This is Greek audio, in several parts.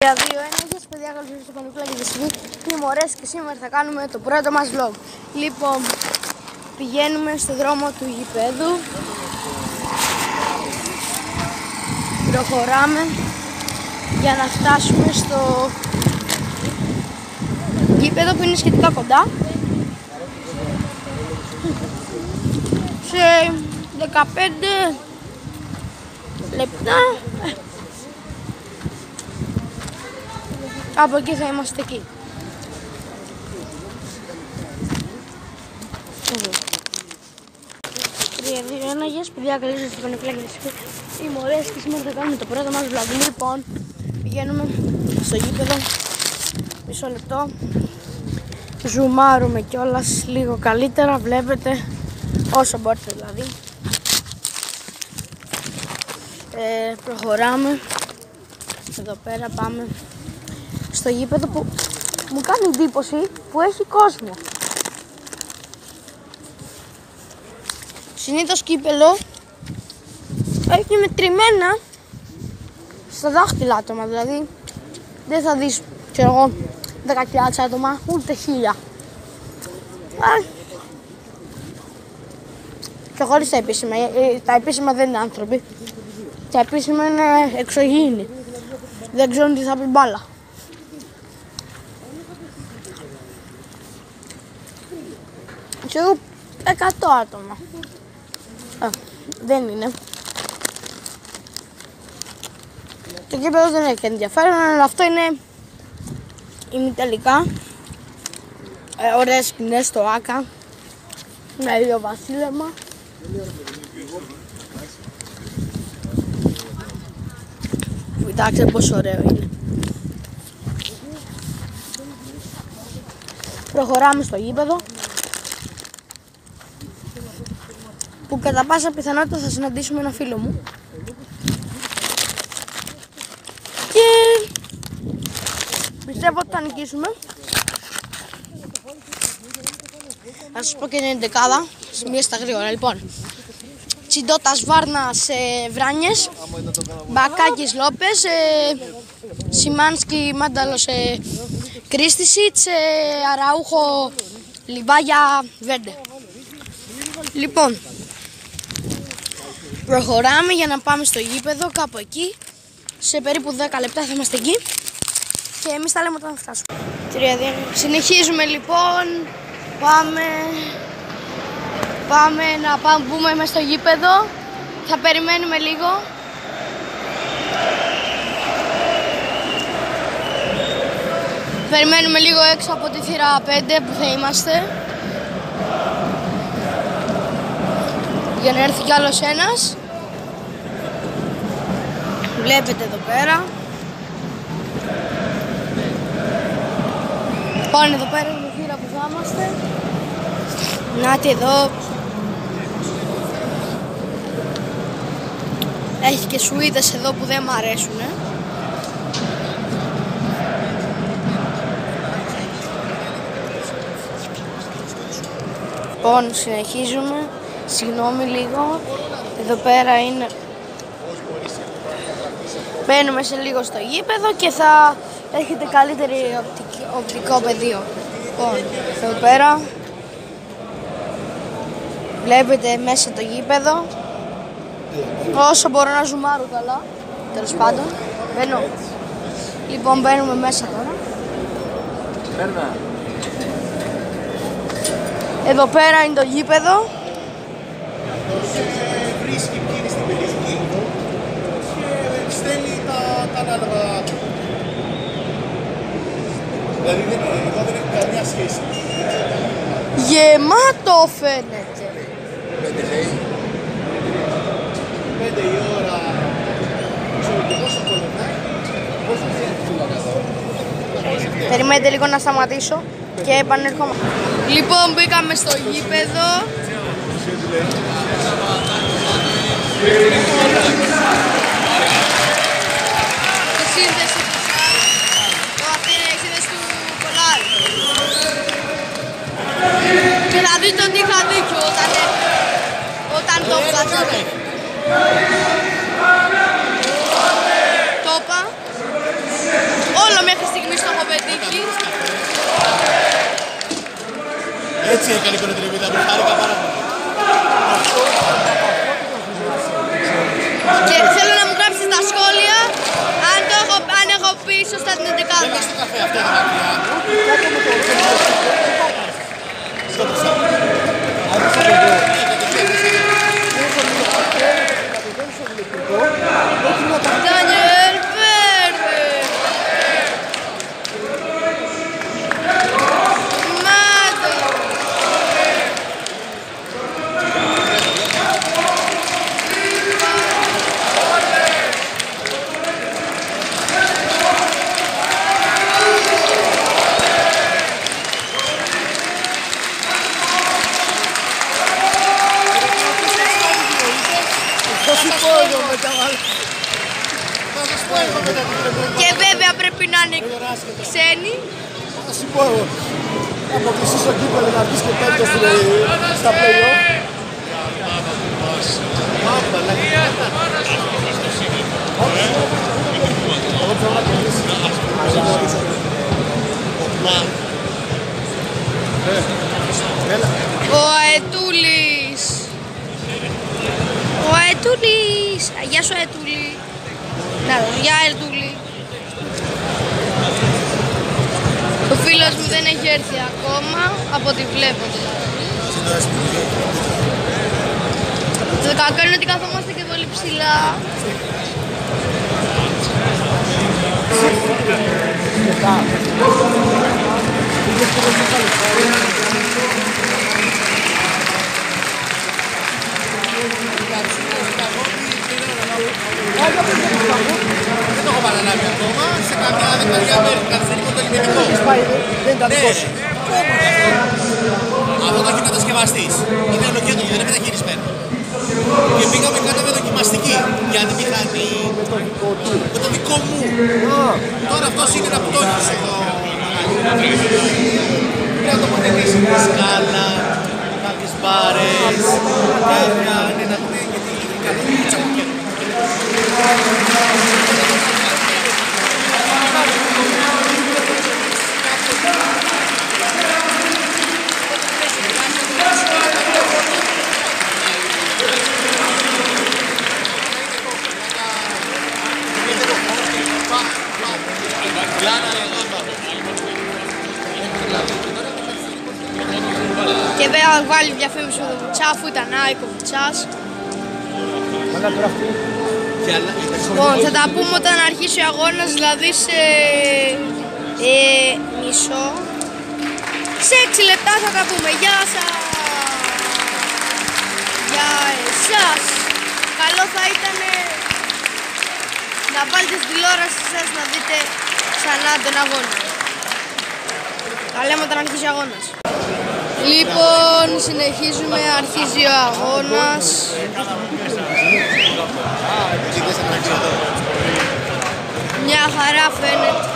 Για 2-1, γεια σας παιδιά, καλώς ήρθατε στο Πανεπλά και τη είμαι ο Ρες και σήμερα θα κάνουμε το πρώτο μας vlog. Λοιπόν, πηγαίνουμε στο δρόμο του γηπέδου. Προχωράμε για να φτάσουμε στο γήπεδο που είναι σχετικά κοντά. Σε 15 λεπτά από εκεί θα είμαστε εκεί. Γεια σας παιδιά, καλώς ήρθατε στο Πανεπλά και τη είμαι ο Ρες και σήμερα θα κάνουμε το πρώτο μας vlog. Λοιπόν, πηγαίνουμε στο γήπεδο, μισό λεπτό, ζουμάρουμε κιόλας λίγο καλύτερα, βλέπετε όσο μπορείτε δηλαδή. Προχωράμε, εδώ πέρα πάμε στο γήπεδο που μου κάνει εντύπωση που έχει κόσμο. Συνήθως κύπελο έχει μετρημένα στα δάχτυλα άτομα, δηλαδή δεν θα δεις, ξέρω εγώ, 10.000 άτομα, ούτε 1.000. Και χωρίς τα επίσημα, τα επίσημα δεν είναι άνθρωποι, τα επίσημα είναι εξωγήινοι, δεν ξέρουν τι θα πει μπάλα. Και εγώ 100 άτομα. Δεν είναι. Το κήπεδο δεν έχει ενδιαφέρον, αλλά αυτό είναι ημιτελικά. Ωραίες σκηνές στο Άκα. Με λίγο βασίλεμα. Κοιτάξτε πόσο ωραίο είναι. Προχωράμε στο γήπεδο, που κατά πάσα πιθανότητα θα συναντήσουμε ένα φίλο μου. Και πιστεύω ότι θα νικήσουμε. Θα σας πω και την εντεκάδα, μία στα γρήγορα. Λοιπόν, Τσιντότας Βάρνας Βράνιες, Μπακάκης Λόπες, Σιμάνσκι Μάνταλος Κρίστισιτς, Αραούχο Λιμπάγια Βέντε. Λοιπόν, προχωράμε για να πάμε στο γήπεδο, κάπου εκεί. Σε περίπου 10 λεπτά θα είμαστε εκεί και εμείς τα λέμε όταν θα φτάσουμε. Συνεχίζουμε λοιπόν, πάμε να μπούμε μέσα στο γήπεδο. Θα περιμένουμε λίγο. Περιμένουμε λίγο έξω από τη θύρα 5 που θα είμαστε, για να έρθει κι άλλος ένας. Βλέπετε εδώ πέρα. Πάνε εδώ πέρα είναι η θύρα που θα είμαστε. Νάτι εδώ. Έχει και σουίδες εδώ που δεν μ' αρέσουν. Λοιπόν, συνεχίζουμε. Συγγνώμη λίγο. Εδώ πέρα είναι. Μπαίνουμε σε λίγο στο γήπεδο και θα έχετε καλύτερη οπτικό πεδίο. Λοιπόν, εδώ πέρα βλέπετε μέσα το γήπεδο. Όσο μπορώ να ζουμάρω καλά, τέλος πάντων. Μπαίνω. Λοιπόν, μπαίνουμε μέσα τώρα. Εδώ πέρα είναι το γήπεδο. Βρίσκει εκείνη στην περιοχή και στέλνει τα ανάλογα. Δηλαδή εδώ δεν έχει καμία σχέση. Γεμάτο φαίνεται. 5 λέει. 5 η ώρα. Ξέρω και πόσο κολονάει. Πόσο θέλει εδώ. Περιμένετε λίγο να σταματήσω και επανέρχομαι. Λοιπόν, μπήκαμε στο γήπεδο. Τη σύνδεση του Σάρ. Αυτή είναι η σύνδεση του Κολάρου. Και να δείτε ότι είχα δίκιο όταν το βγάζαμε. Το είπα. Έτσι έκανε η κολοτριβίδα μου, χάρηκα πάρα πολύ. Και θέλω να μου γράψεις στα σχόλια αν έχω πει σωστά την 11η. Δεν στο καφέ αυτό τα μακριά. Στο τεσσάρι. Daniel Verde. Μάτω. Και βέβαια πρέπει να είναι ξένοι. Θα σου πω εγώ. Θα αποκλειστείς στο κύπελο να βγεις και πέμπτος στα play-off. Εγώ θέλω να κερδίσει. Ο Αετούλης. Ο Αετούλης. Γεια σου Αετούλη. Να δω, γεια Αετούλη. Ο φίλος μου δεν έχει έρθει ακόμα, από ό,τι βλέπω δηλαδή. Το κακό είναι ότι καθόμαστε και πολύ ψηλά. Δεν το έχω παραλάβει ακόμα, σε καμιά δεκαετία μέρη, καθυστερικό το λιμενικό. Δεν ήταν δικό σου. Αυτό το έχει κατασκευαστής. Είναι ολοκέντρο, δεν είναι μεταχειρισμένο. Και πήγαμε κάναμε δοκιμαστική για τη μηχανή με το δικό μου. Τώρα αυτός είναι να πτώχεις εδώ. Πρέπει να το μοντελίσει με σκάλα, κάποιες μπάρες, κάποια, ναι, να δούμε γιατί είναι κάτι πίτσα από κέντρο. Και βέβαια βάλει διαφήμιση ο Βουτσά, αφού ήταν Άικο Βουτσάς. Λοιπόν, θα τα πούμε όταν αρχίσει ο αγώνας, δηλαδή σε μισό. Σε 6 λεπτά θα τα πούμε. Γεια σας! Για εσάς! Καλό θα ήταν να βάλετε στην τηλεόραση σας να δείτε ξανά τον αγώνα. Τα λέμε όταν αρχίσει ο αγώνας. Λοιπόν, συνεχίζουμε, αρχίζει ο αγώνας. Μια χαρά φαίνεται.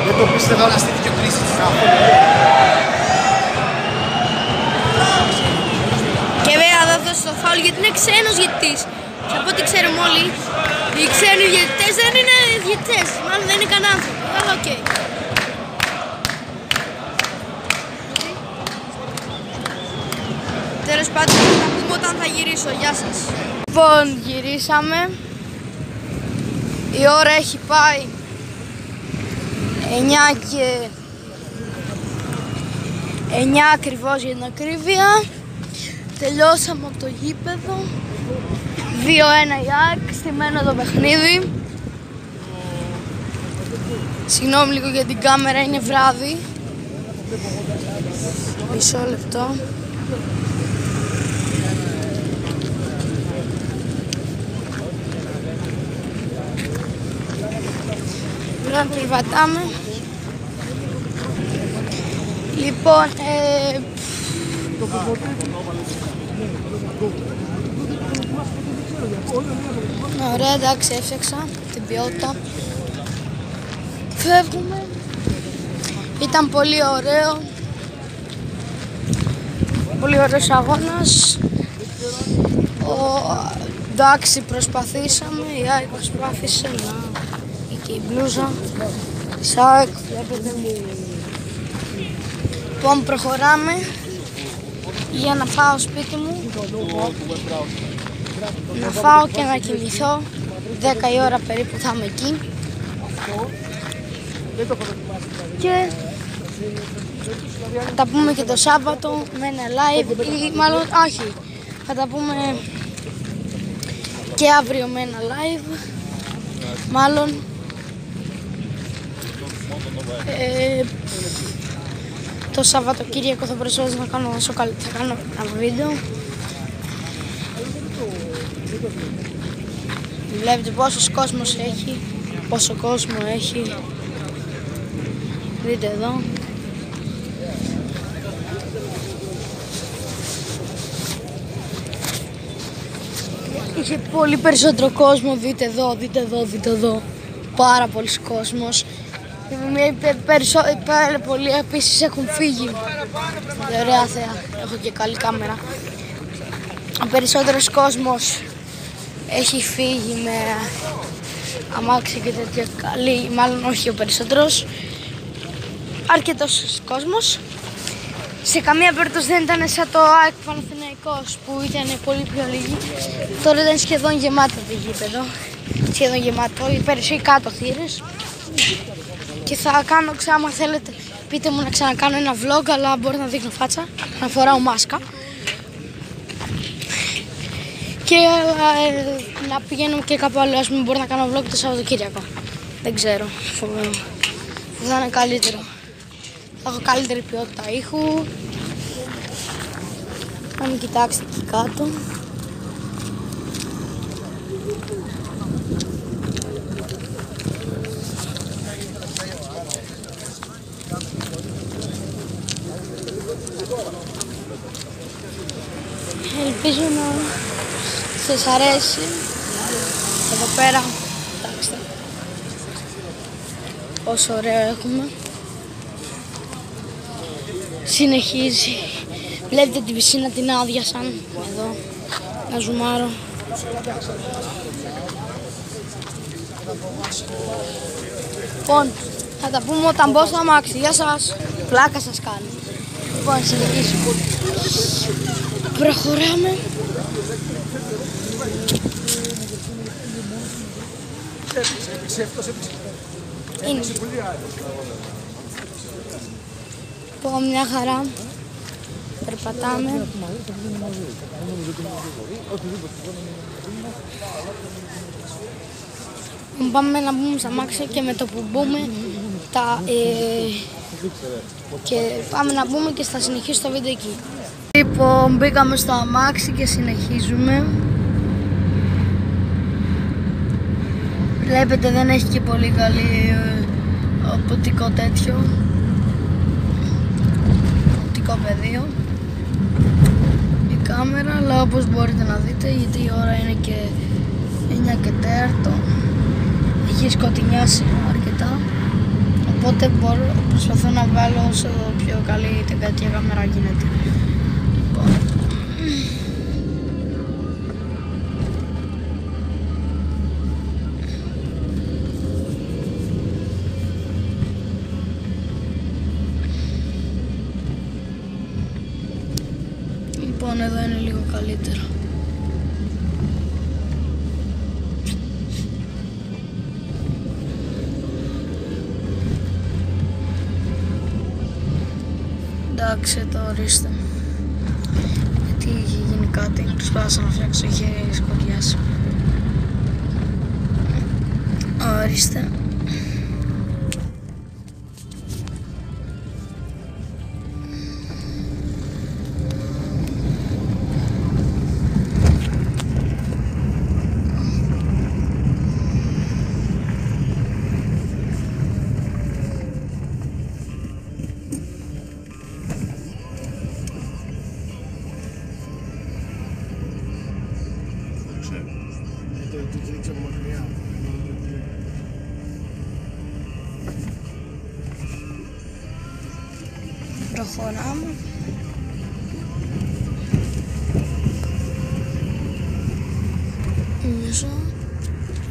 Δεν το πίστευα να στη δικαιοκρίση της Και βέβαια θα δώσω το φάουλ γιατί είναι ξένος διαιτητής. Και από ό,τι ξέρουμε όλοι, οι ξένοι διαιτητές δεν είναι διαιτητές, μάλλον δεν είναι καν άνθρωποι. Αλλά οκ. Τέλος πάντων θα τα πούμε όταν θα γυρίσω. Γεια σας. Λοιπόν, γυρίσαμε. Η ώρα έχει πάει 9 και 9 ακριβώς για την ακρίβεια. Τελειώσαμε από το γήπεδο. 2-1 η ΑΕΚ, στημένο το παιχνίδι. Συγγνώμη λίγο για την κάμερα, είναι βράδυ. Μισό λεπτό. Πρέπει να περπατάμε. Λοιπόν, ωραία, εντάξει, έφτιαξα την ποιότητα. Φεύγουμε. Ήταν πολύ ωραίο. Πολύ ωραίος αγώνας. Εντάξει, προσπαθήσαμε. Η ΑΕΚ προσπάθησε να... Και η μπλούζα της ΑΕΚ, βλέπετε. Λοιπόν, προχωράμε για να πάω σπίτι μου, να φάω και να κοιμηθώ. 10 η ώρα περίπου θα είμαι εκεί. Και θα τα πούμε και το Σάββατο με ένα live ή μάλλον όχι, θα τα πούμε και αύριο με ένα live μάλλον. Το Σαββατοκύριακο θα προσπαθήσω να κάνω όσο καλύτερα, θα κάνω ένα βίντεο. Βλέπετε πόσος κόσμος έχει, πόσο κόσμο έχει. Δείτε εδώ. Είχε πολύ περισσότερο κόσμο, δείτε εδώ, δείτε εδώ, δείτε εδώ. Πάρα πολλοί κόσμος. Πολλοί επίσης έχουν φύγει. Ωραία θέα, έχω και καλή κάμερα. Ο περισσότερος κόσμος έχει φύγει με αμάξι και τέτοια καλή, μάλλον όχι ο περισσότερος. Αρκετός κόσμος. Σε καμία περίπτωση δεν ήταν σαν το ΑΕΚ Παναθηναϊκός που ήταν πολύ πιο λίγοι. Τώρα ήταν σχεδόν γεμάτο το γήπεδο. Σχεδόν γεμάτο, οι περισσότεροι κάτω θύρες. Και θα κάνω άμα θέλετε, πείτε μου να ξανακάνω ένα vlog, αλλά μπορώ να δείχνω φάτσα, να φοράω μάσκα. Και να πηγαίνω και κάπου άλλο, ας μην μπορώ να κάνω vlog το Σαββατοκύριακο. Δεν ξέρω, θα είναι καλύτερο. Θα έχω καλύτερη ποιότητα ήχου. Να μην κοιτάξετε εκεί κάτω. Ελπίζω να σας αρέσει. Εδώ πέρα, κοιτάξτε πόσο ωραίο έχουμε. Συνεχίζει. Βλέπετε την πισίνα την άδειασαν. Εδώ, να ζουμάρω. Λοιπόν, θα τα πούμε όταν μπω στο αμάξι. Γεια σας. Πλάκα σας κάνει. Λοιπόν, συνεχίζουμε. Προχωράμε. Είναι. Λοιπόν, μια χαρά. Περπατάμε. Πάμε να μπούμε στα αμάξια και με το που μπούμε και πάμε να μπούμε και θα συνεχίσω το βίντεο εκεί. Λοιπόν, μπήκαμε στο αμάξι και συνεχίζουμε. Βλέπετε δεν έχει και πολύ καλή οπτικό τέτοιο. Οπτικό πεδίο. Η κάμερα, αλλά όπως μπορείτε να δείτε, γιατί η ώρα είναι και 9 και 4. Έχει σκοτεινιάσει αρκετά. Οπότε προσπαθώ να βάλω όσο πιο καλή τέτοια κάμερα γίνεται. Λοιπόν, εδώ είναι λίγο καλύτερο. Εντάξει, το ορίστε. Γιατί είχε γίνει κάτι, προσπάθησα να φτιάξω, είχε σκοτειάσει. Ορίστε. Προχωράμε. Μισό.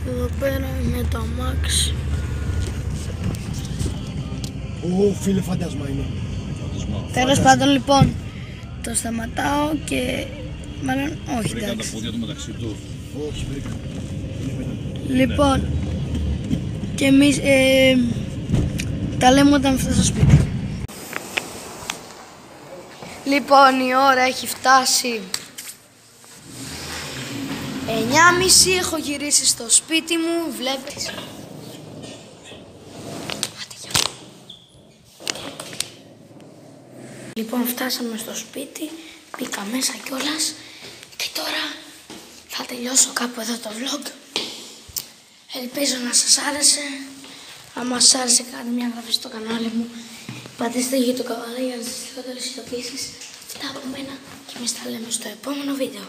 Εδώ πέρα με το αμάξι. Φίλε, φαντάσμα είναι. Τέλος πάντων, λοιπόν, το σταματάω και μάλλον όχι, Βρήκαν τα εντάξει. πόδια του μεταξύ του. Όχι, βρήκα. Λοιπόν, και εμείς τα λέμε όταν φτάσω στο σπίτι. Λοιπόν, η ώρα έχει φτάσει 9:30, έχω γυρίσει στο σπίτι μου, βλέπεις. Λοιπόν, φτάσαμε στο σπίτι, μπήκα μέσα κιόλας και τώρα θα τελειώσω κάπου εδώ το vlog. Ελπίζω να σας άρεσε. Αν σας άρεσε, κάντε μια εγγραφή στο κανάλι μου. Πατήστε για το καμπανάκι για να σας δείχνω τις ειδοποιήσεις. Αυτά από μένα και εμείς τα λέμε στο επόμενο βίντεο.